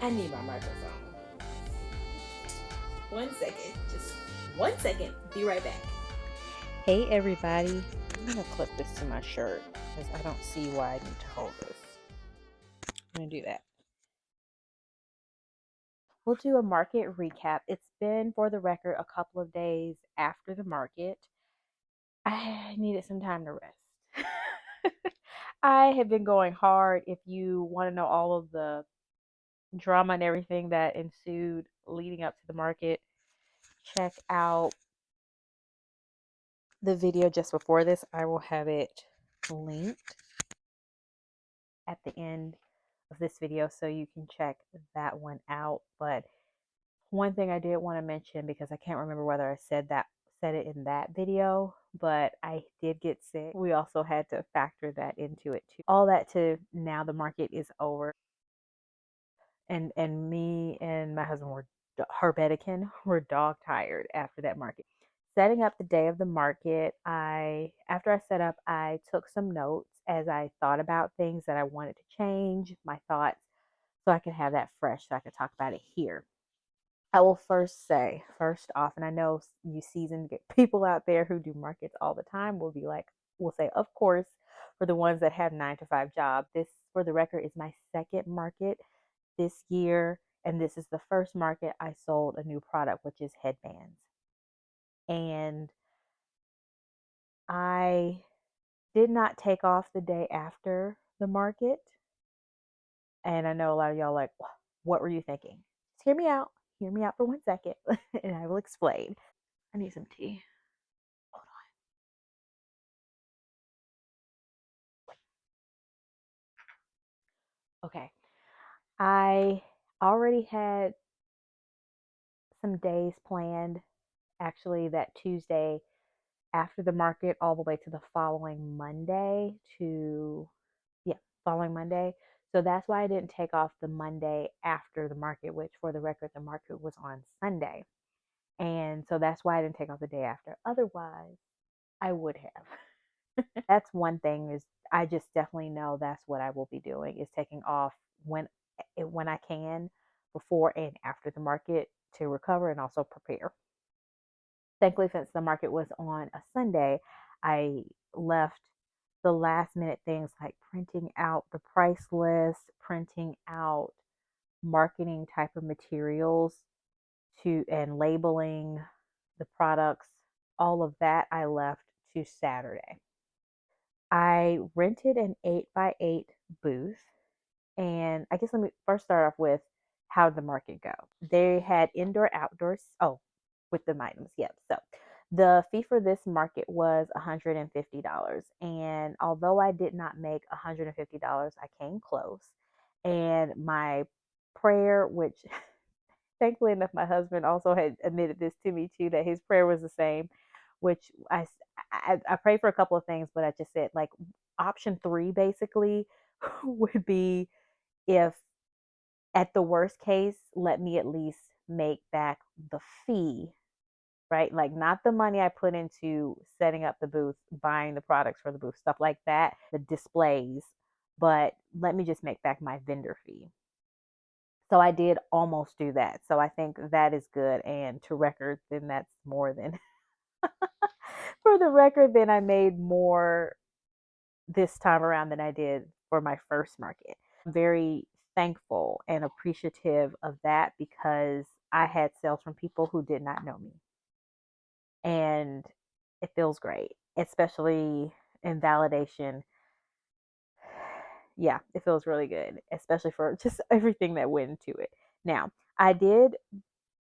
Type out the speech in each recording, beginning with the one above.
I need my microphone. 1 second. Just 1 second. Be right back. Hey everybody, I'm going to clip this to my shirt because I don't see why I need to hold this. I'm going to do that. We'll do a market recap. It's been, for the record, a couple of days after the market. I needed some time to rest. I have been going hard. If you want to know all of the drama and everything that ensued leading up to the market, check out the video just before this. I will have it linked at the end of this video so you can check that one out. But one thing I did want to mention, because I can't remember whether I said it in that video, but I did get sick. We also had to factor that into it too. All that to now the market is over, and me and my husband were Herbetican were dog tired after that market. Setting up the day of the market, after I set up, I took some notes as I thought about things that I wanted to change, my thoughts, so I could have that fresh, so I could talk about it here. I will first say, first off, and I know you seasoned people out there who do markets all the time will be like, will say, of course, for the ones that have 9 to 5 jobs. This, for the record, is my second market this year, and this is the first market I sold a new product, which is headbands. And I did not take off the day after the market. And I know a lot of y'all like, what were you thinking? Just hear me out. Hear me out for 1 second, and I will explain. I need some tea. Hold on. Okay. I already had some days planned, actually, that Tuesday after the market all the way to the following Monday following Monday. So that's why I didn't take off the Monday after the market, which for the record, the market was on Sunday. And so that's why I didn't take off the day after. Otherwise, I would have. That's one thing, is I just definitely know that's what I will be doing, is taking off when I can, before and after the market, to recover and also prepare. Thankfully, since the market was on a Sunday, I left the last minute things like printing out the price list, printing out marketing type of materials to and labeling the products. All of that I left to Saturday. I rented an 8x8 booth. And I guess let me first start off with how did the market go. They had indoor, outdoors. Oh, with the items. Yep. So the fee for this market was $150. And although I did not make $150, I came close. And my prayer, which thankfully enough, my husband also had admitted this to me too, that his prayer was the same, which I prayed for a couple of things, but I just said, like, option three basically would be, if at the worst case, let me at least make back the fee, right? Like, not the money I put into setting up the booth, buying the products for the booth, stuff like that, the displays, but let me just make back my vendor fee. So I did almost do that. So I think that is good. And to record, then that's more than, for the record, then I made more this time around than I did for my first market. I'm very thankful and appreciative of that, because I had sales from people who did not know me. And it feels great, especially in validation. Yeah, it feels really good, especially for just everything that went into it. Now, I did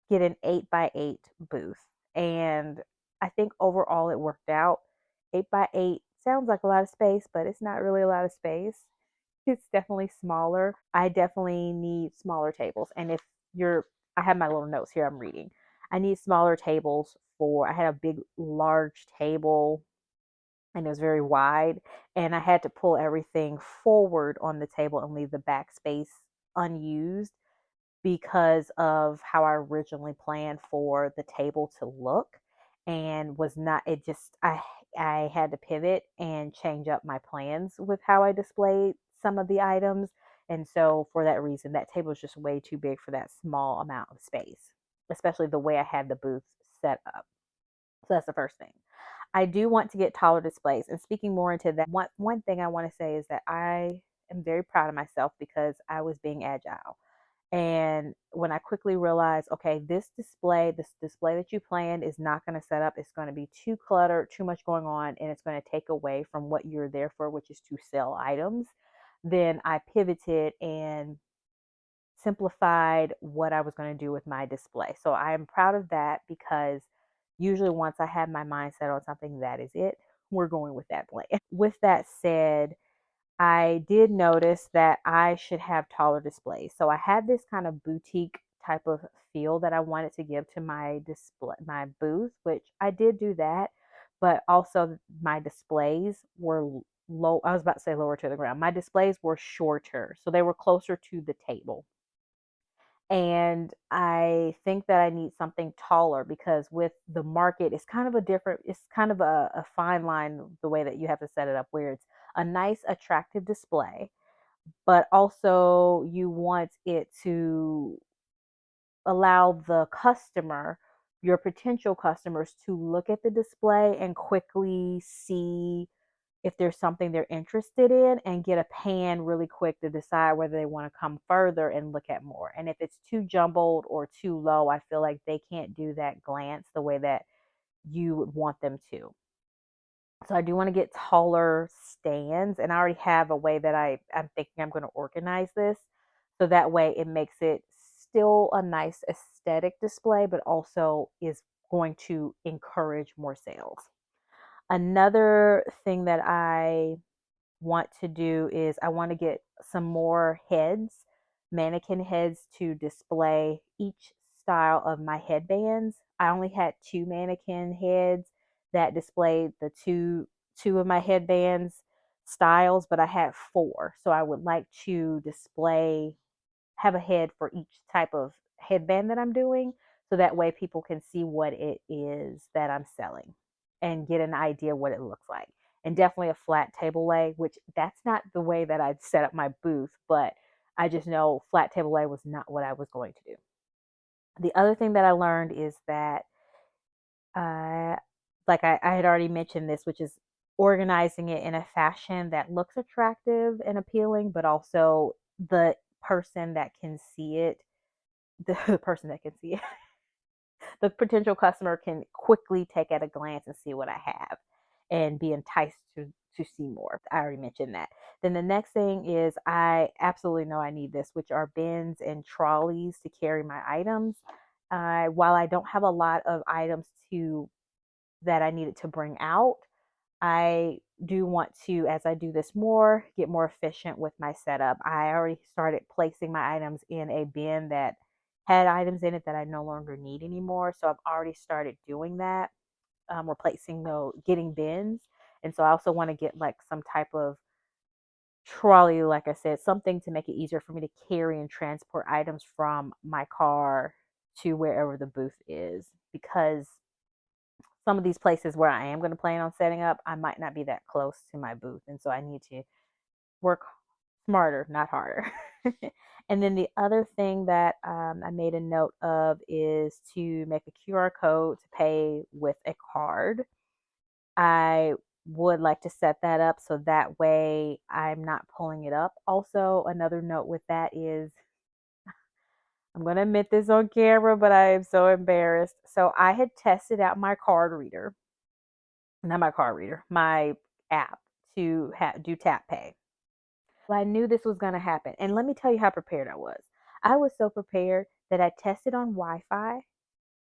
get an 8x8 booth, and I think overall it worked out. 8x8 sounds like a lot of space, but it's not really a lot of space. It's definitely smaller. I definitely need smaller tables. And if you're, I have my little notes here I'm reading. I need smaller tables I had a big, large table, and it was very wide. And I had to pull everything forward on the table and leave the back space unused, because of how I originally planned for the table to look, and was not, it just, I had to pivot and change up my plans with how I displayed some of the items, And so for that reason, that table is just way too big for that small amount of space, especially the way I had the booth set up. So that's the first thing. I do want to get taller displays. And speaking more into that, one thing I want to say is that I am very proud of myself because I was being agile. And when I quickly realized, okay, this display that you planned is not going to set up. It's going to be too cluttered, too much going on, and it's going to take away from what you're there for, which is to sell items. Then I pivoted and simplified what I was going to do with my display. So I am proud of that because usually once I have my mind set on something, that is it. We're going with that plan. With that said, I did notice that I should have taller displays. So I had this kind of boutique type of feel that I wanted to give to my display, my booth, which I did do that, but also my displays were low. I was about to say lower to the ground. My displays were shorter, so they were closer to the table. And I think that I need something taller because with the market, it's kind of a fine line the way that you have to set it up, where it's a nice, attractive display, but also you want it to allow the customer, your potential customers, to look at the display and quickly see if there's something they're interested in and get a pan really quick to decide whether they want to come further and look at more. And if it's too jumbled or too low, I feel like they can't do that glance the way that you would want them to. So I do want to get taller stands, and I already have a way that I'm thinking I'm going to organize this. So that way it makes it still a nice aesthetic display, but also is going to encourage more sales. Another thing that I want to do is I want to get some more heads, mannequin heads to display each style of my headbands. I only had two mannequin heads that displayed the two of my headbands styles, but I had four. So I would like to display have a head for each type of headband that I'm doing so that way people can see what it is that I'm selling and get an idea what it looks like. And definitely a flat table lay, which that's not the way that I'd set up my booth, but I just know flat table lay was not what I was going to do. The other thing that I learned is that uh, I had already mentioned this, which is organizing it in a fashion that looks attractive and appealing, but also the person that can see it, the person that can see it, the potential customer can quickly take at a glance and see what I have and be enticed to see more. I already mentioned that. Then the next thing is I absolutely know I need this, which are bins and trolleys to carry my items. While I don't have a lot of items to that I needed to bring out, I do want to, as I do this more, get more efficient with my setup. I already started placing my items in a bin that had items in it that I no longer need anymore. So I've already started doing that, replacing getting bins. And so I also want to get like some type of trolley, like I said, something to make it easier for me to carry and transport items from my car to wherever the booth is, because some of these places where I am going to plan on setting up, I might not be that close to my booth. And so I need to work smarter, not harder. And then the other thing that I made a note of is to make a QR code to pay with a card. I would like to set that up so that way I'm not pulling it up. Also, another note with that is I'm going to admit this on camera, but I am so embarrassed. So I had tested out my card reader, not my card reader, my app to do tap pay. So I knew this was going to happen. And let me tell you how prepared I was. I was so prepared that I tested on Wi Fi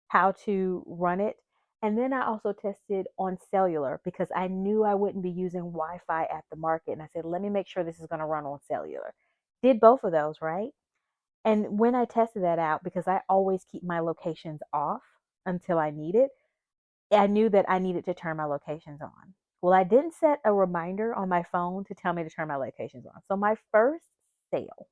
how to run it. And then I also tested on cellular because I knew I wouldn't be using Wi Fi at the market. And I said, let me make sure this is going to run on cellular. Did both of those, right? And when I tested that out, because I always keep my locations off until I need it, I knew that I needed to turn my locations on. Well, I didn't set a reminder on my phone to tell me to turn my locations on. So my first sale,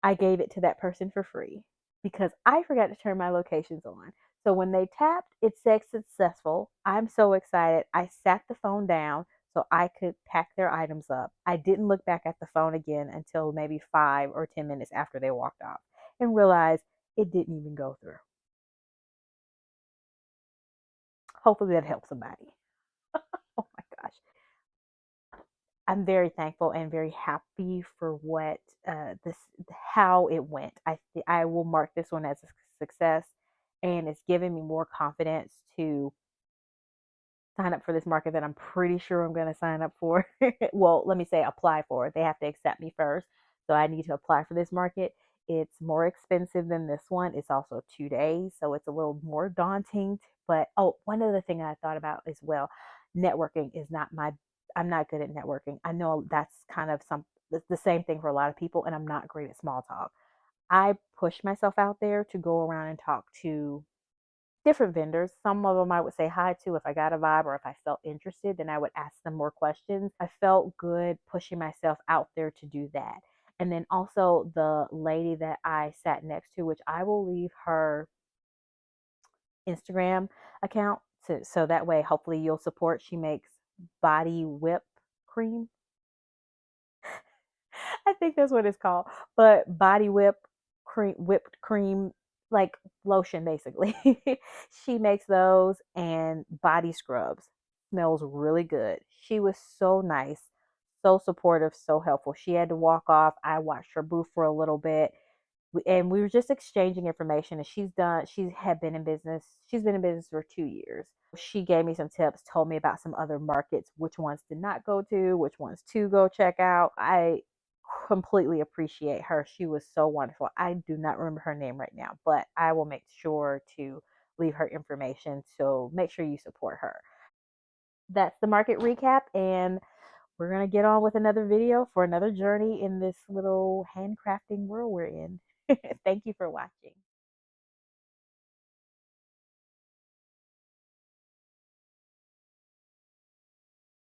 I gave it to that person for free because I forgot to turn my locations on. So when they tapped, it said successful. I'm so excited. I sat the phone down so I could pack their items up. I didn't look back at the phone again until maybe 5 or 10 minutes after they walked off and realized it didn't even go through. Hopefully that helps somebody. Oh my gosh. I'm very thankful and very happy for what this how it went. I will mark this one as a success, and it's given me more confidence to sign up for this market that I'm pretty sure I'm going to sign up for. Well, let me say apply for. They have to accept me first. So I need to apply for this market. It's more expensive than this one. It's also 2 days. So it's a little more daunting. But oh, one other thing I thought about as well, networking is not my, I'm not good at networking. I know that's kind of the same thing for a lot of people, and I'm not great at small talk. I push myself out there to go around and talk to different vendors. Some of them I would say hi to if I got a vibe or if I felt interested, then I would ask them more questions. I felt good pushing myself out there to do that. And then also the lady that I sat next to, which I will leave her Instagram account so that way hopefully you'll support. She makes body whip cream. I think that's what it's called. But body whipped cream, like lotion basically. She makes those and body scrubs. Smells really good. She was so nice, so supportive, so helpful. She had to walk off. I watched her booth for a little bit, and we were just exchanging information. And she's been in business for 2 years. She gave me some tips, told me about some other markets, which ones to not go to, which ones to go check out. I completely appreciate her. She was so wonderful. I do not remember her name right now, but I will make sure to leave her information, so make sure you support her. That's the market recap, and we're going to get on with another video for another journey in this little handcrafting world we're in. Thank you for watching.